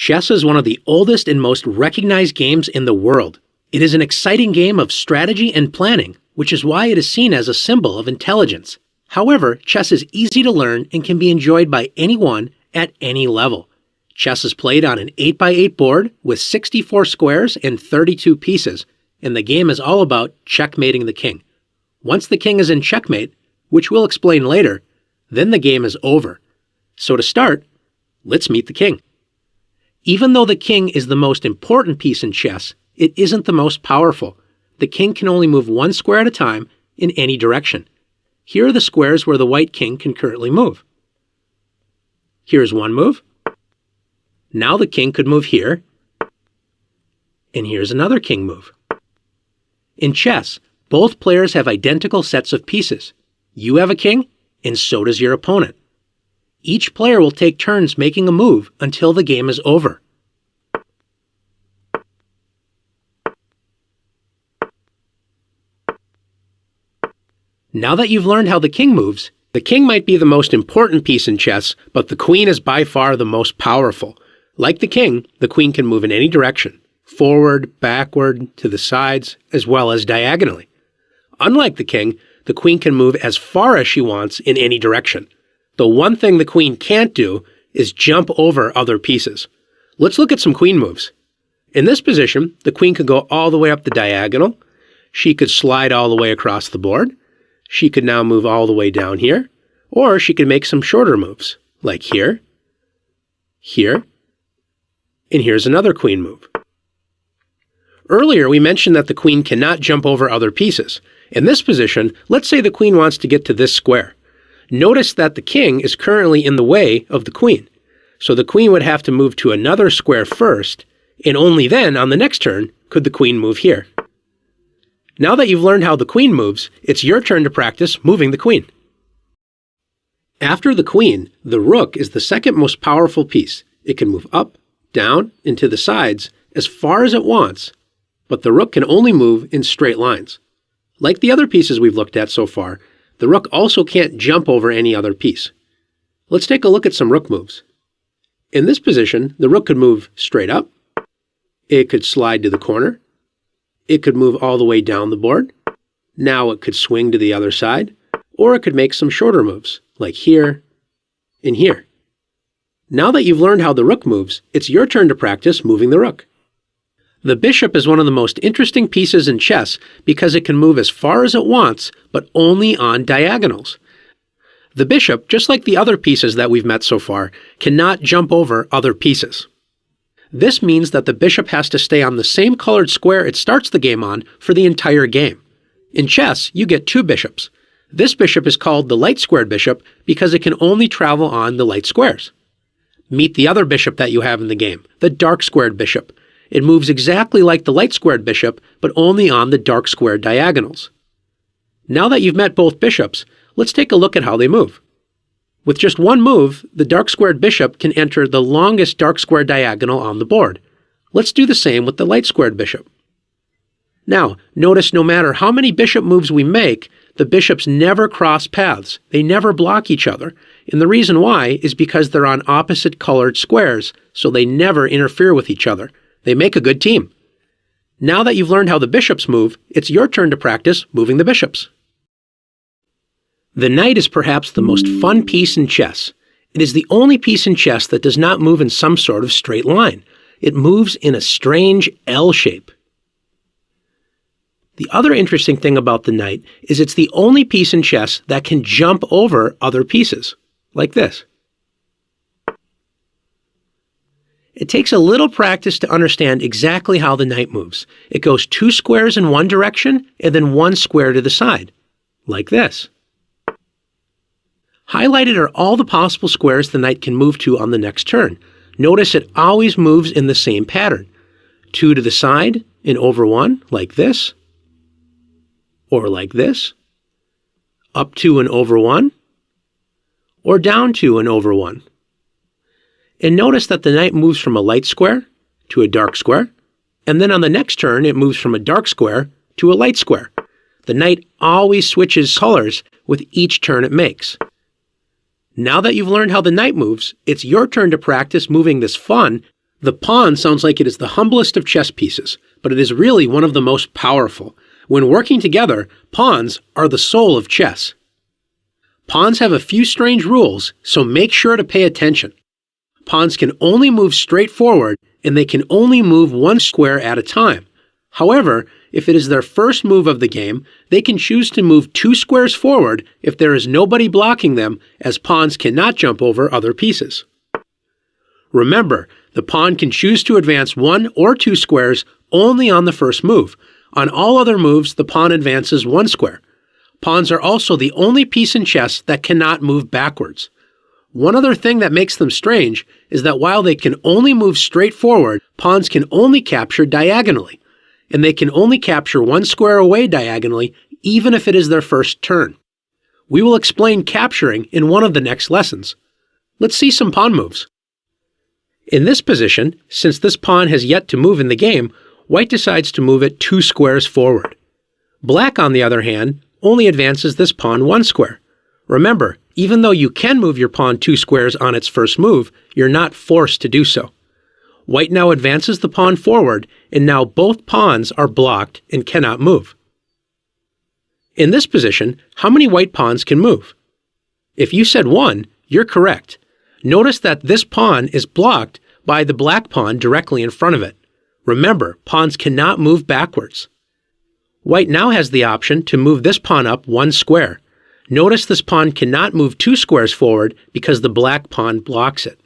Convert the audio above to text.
Chess is one of the oldest and most recognized games in the world. It is an exciting game of strategy and planning, which is why it is seen as a symbol of intelligence. However, chess is easy to learn and can be enjoyed by anyone at any level. Chess is played on an 8x8 board with 64 squares and 32 pieces, and the game is all about checkmating the king. Once the king is in checkmate, which we'll explain later, then the game is over. So to start, let's meet the king. Even though the king is the most important piece in chess, it isn't the most powerful. The king can only move one square at a time in any direction. Here are the squares where the white king can currently move. Here's one move. Now the king could move here, and here's another king move. In chess, both players have identical sets of pieces. You have a king, and so does your opponent. Each player will take turns making a move until the game is over. Now that you've learned how the king moves, the king might be the most important piece in chess, but the queen is by far the most powerful. Like the king, the queen can move in any direction, forward, backward, to the sides, as well as diagonally. Unlike the king, the queen can move as far as she wants in any direction. The one thing the queen can't do is jump over other pieces. Let's look at some queen moves. In this position, the queen could go all the way up the diagonal. She could slide all the way across the board. She could now move all the way down here. Or she could make some shorter moves, like here, here, and here's another queen move. Earlier, we mentioned that the queen cannot jump over other pieces. In this position, let's say the queen wants to get to this square. Notice that the king is currently in the way of the queen. So the queen would have to move to another square first, and only then, on the next turn, could the queen move here. Now that you've learned how the queen moves, it's your turn to practice moving the queen. After the queen, the rook is the second most powerful piece. It can move up, down, and to the sides as far as it wants, but the rook can only move in straight lines. Like the other pieces we've looked at so far, the rook also can't jump over any other piece. Let's take a look at some rook moves. In this position, the rook could move straight up. It could slide to the corner. It could move all the way down the board. Now it could swing to the other side, or it could make some shorter moves, like here and here. Now that you've learned how the rook moves, it's your turn to practice moving the rook. The bishop is one of the most interesting pieces in chess because it can move as far as it wants, but only on diagonals. The bishop, just like the other pieces that we've met so far, cannot jump over other pieces. This means that the bishop has to stay on the same colored square it starts the game on for the entire game. In chess, you get two bishops. This bishop is called the light-squared bishop because it can only travel on the light squares. Meet the other bishop that you have in the game, the dark-squared bishop. It moves exactly like the light-squared bishop, but only on the dark-squared diagonals. Now that you've met both bishops, let's take a look at how they move. With just one move, the dark-squared bishop can enter the longest dark-square diagonal on the board. Let's do the same with the light-squared bishop. Now, notice no matter how many bishop moves we make, the bishops never cross paths. They never block each other. And the reason why is because they're on opposite colored squares, so they never interfere with each other. They make a good team. Now that you've learned how the bishops move, it's your turn to practice moving the bishops. The knight is perhaps the most fun piece in chess. It is the only piece in chess that does not move in some sort of straight line. It moves in a strange L shape. The other interesting thing about the knight is it's the only piece in chess that can jump over other pieces, like this. It takes a little practice to understand exactly how the knight moves. It goes 2 squares in one direction and then 1 square to the side, like this. Highlighted are all the possible squares the knight can move to on the next turn. Notice it always moves in the same pattern. 2 to the side and over 1, like this, or like this, up 2 and over 1, or down 2 and over 1. And notice that the knight moves from a light square to a dark square, and then on the next turn it moves from a dark square to a light square. The knight always switches colors with each turn it makes. Now that you've learned how the knight moves, it's your turn to practice moving this fun The pawn sounds like it is the humblest of chess pieces, but it is really one of the most powerful. When working together, pawns are the soul of chess. Pawns have a few strange rules, so make sure to pay attention. Pawns can only move straight forward, and they can only move one square at a time. However, if it is their first move of the game, they can choose to move 2 squares forward if there is nobody blocking them, as pawns cannot jump over other pieces. Remember, the pawn can choose to advance 1 or 2 squares only on the first move. On all other moves, the pawn advances 1 square. Pawns are also the only piece in chess that cannot move backwards. One other thing that makes them strange is that while they can only move straight forward, pawns can only capture diagonally, and they can only capture 1 square away diagonally even if it is their first turn. We will explain capturing in one of the next lessons. Let's see some pawn moves. In this position, since this pawn has yet to move in the game, white decides to move it 2 squares forward. Black, on the other hand, only advances this pawn 1 square. Remember, even though you can move your pawn 2 squares on its first move, you're not forced to do so. White now advances the pawn forward, and now both pawns are blocked and cannot move. In this position, how many white pawns can move? If you said 1, you're correct. Notice that this pawn is blocked by the black pawn directly in front of it. Remember, pawns cannot move backwards. White now has the option to move this pawn up 1 square. Notice this pawn cannot move 2 squares forward because the black pawn blocks it.